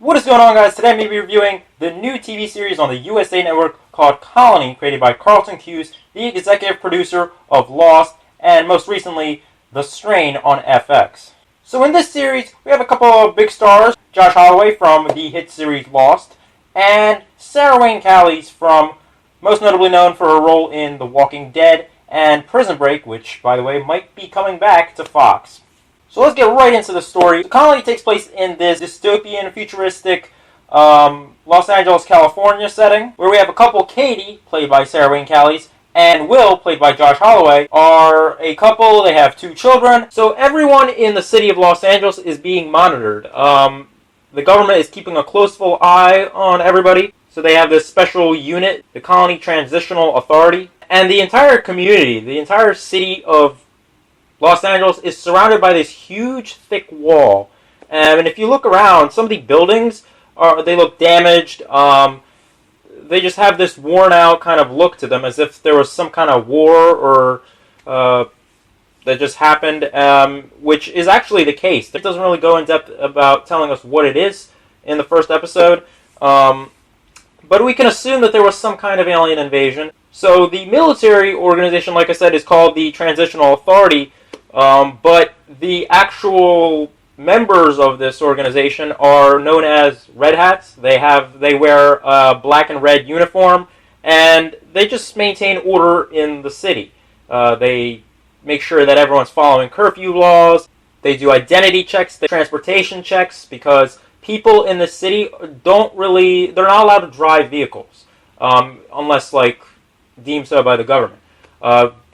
What is going on, guys? Today I'm going to be reviewing the new TV series on the USA Network called Colony, created by Carlton Cuse, the executive producer of Lost, and most recently, The Strain on FX. So in this series, we have a couple of big stars, Josh Holloway from the hit series Lost, and Sarah Wayne Callies from, most notably known for her role in The Walking Dead and Prison Break, which, by the way, might be coming back to Fox. So let's get right into the story. The Colony takes place in this dystopian, futuristic Los Angeles, California setting, where we have a couple, Katie, played by Sarah Wayne Callies, and Will, played by Josh Holloway, are a couple. They have 2 children. So everyone in the city of Los Angeles is being monitored. The government is keeping a close eye on everybody. So they have this special unit, the Colony Transitional Authority, and the entire community, the entire city of Los Angeles is surrounded by this huge, thick wall. And if you look around, some of the buildings, they look damaged. They just have this worn-out kind of look to them, as if there was some kind of war or that just happened, which is actually the case. It doesn't really go in depth about telling us what it is in the first episode. But we can assume that there was some kind of alien invasion. So the military organization, like I said, is called the Transitional Authority. But the actual members of this organization are known as Red Hats. They wear a black and red uniform, and they just maintain order in the city. They make sure that everyone's following curfew laws. They do identity checks, transportation checks, because people in the city they're not allowed to drive vehicles, unless deemed so by the government.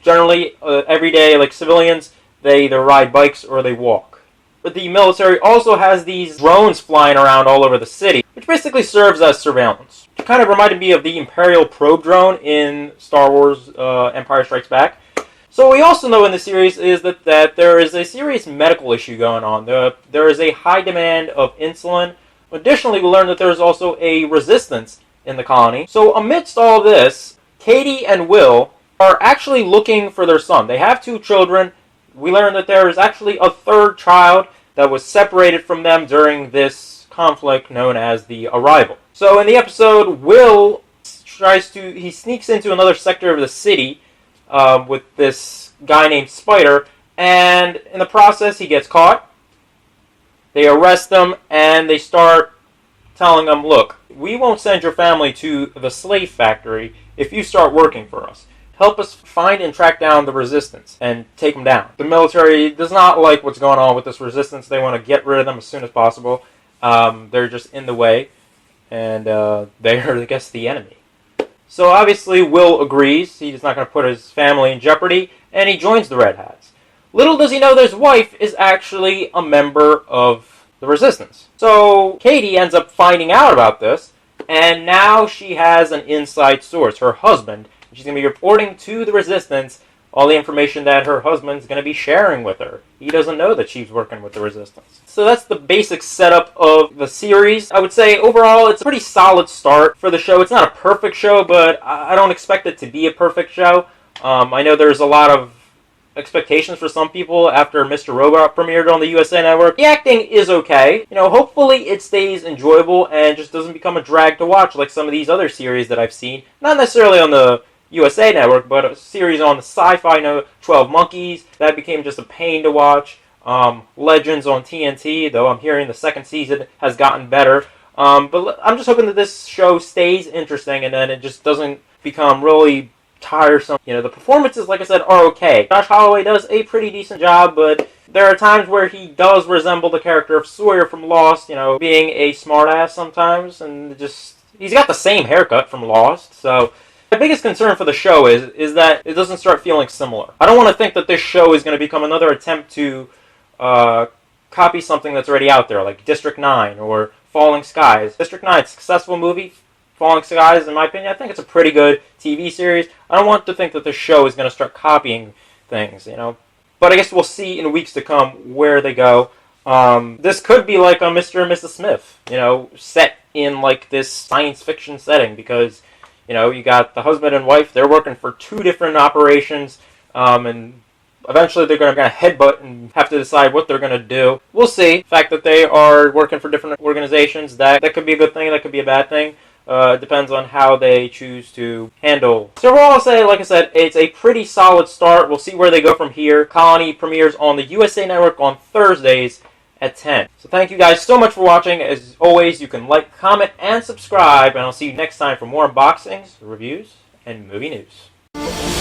Generally, every day, like civilians, they either ride bikes or they walk. But the military also has these drones flying around all over the city, which basically serves as surveillance. It kind of reminded me of the Imperial probe drone in Star Wars Empire Strikes Back. So what we also know in the series is that there is a serious medical issue going on. There is a high demand of insulin. Additionally, we learn that there is also a resistance in the colony. So amidst all this, Katie and Will are actually looking for their son. They have 2 children. We learn that there is actually a 3rd child that was separated from them during this conflict known as the Arrival. So in the episode, Will he sneaks into another sector of the city with this guy named Spider, and in the process he gets caught. They arrest him, and they start telling him, look, we won't send your family to the slave factory if you start working for us. Help us find and track down the resistance and take them down. The military does not like what's going on with this resistance. They want to get rid of them as soon as possible. They're just in the way, and they're, I guess, the enemy. So obviously Will agrees. He's not going to put his family in jeopardy, and he joins the Red Hats. Little does he know that his wife is actually a member of the resistance. So Katie ends up finding out about this, and now she has an inside source, her husband. She's going to be reporting to the resistance all the information that her husband's going to be sharing with her. He doesn't know that she's working with the resistance. So that's the basic setup of the series. I would say overall it's a pretty solid start for the show. It's not a perfect show, but I don't expect it to be a perfect show. I know there's a lot of expectations for some people after Mr. Robot premiered on the USA Network. The acting is okay. Hopefully it stays enjoyable and just doesn't become a drag to watch like some of these other series that I've seen. Not necessarily on the USA Network, but a series on the Sci-fi, 12 Monkeys, that became just a pain to watch. Legends on TNT, though I'm hearing the 2nd season has gotten better. But I'm just hoping that this show stays interesting and then it just doesn't become really tiresome. The performances, like I said, are okay. Josh Holloway does a pretty decent job, but there are times where he does resemble the character of Sawyer from Lost, being a smartass sometimes, and he's got the same haircut from Lost, so my biggest concern for the show is that it doesn't start feeling similar. I don't want to think that this show is going to become another attempt to copy something that's already out there, like District 9 or Falling Skies. District 9 is a successful movie. Falling Skies, in my opinion, I think it's a pretty good TV series. I don't want to think that this show is going to start copying things, But I guess we'll see in weeks to come where they go. This could be like a Mr. and Mrs. Smith, set in this science fiction setting, because you got the husband and wife, they're working for 2 different operations, and Eventually, they're going to headbutt and have to decide what they're going to do. We'll see. The fact that they are working for different organizations, that could be a good thing, that could be a bad thing. It depends on how they choose to handle. So overall, I'll say, like I said, it's a pretty solid start. We'll see where they go from here. Colony premieres on the USA Network on Thursdays at 10. So thank you guys so much for watching. As always, you can like, comment, and subscribe. And I'll see you next time for more unboxings, reviews, and movie news.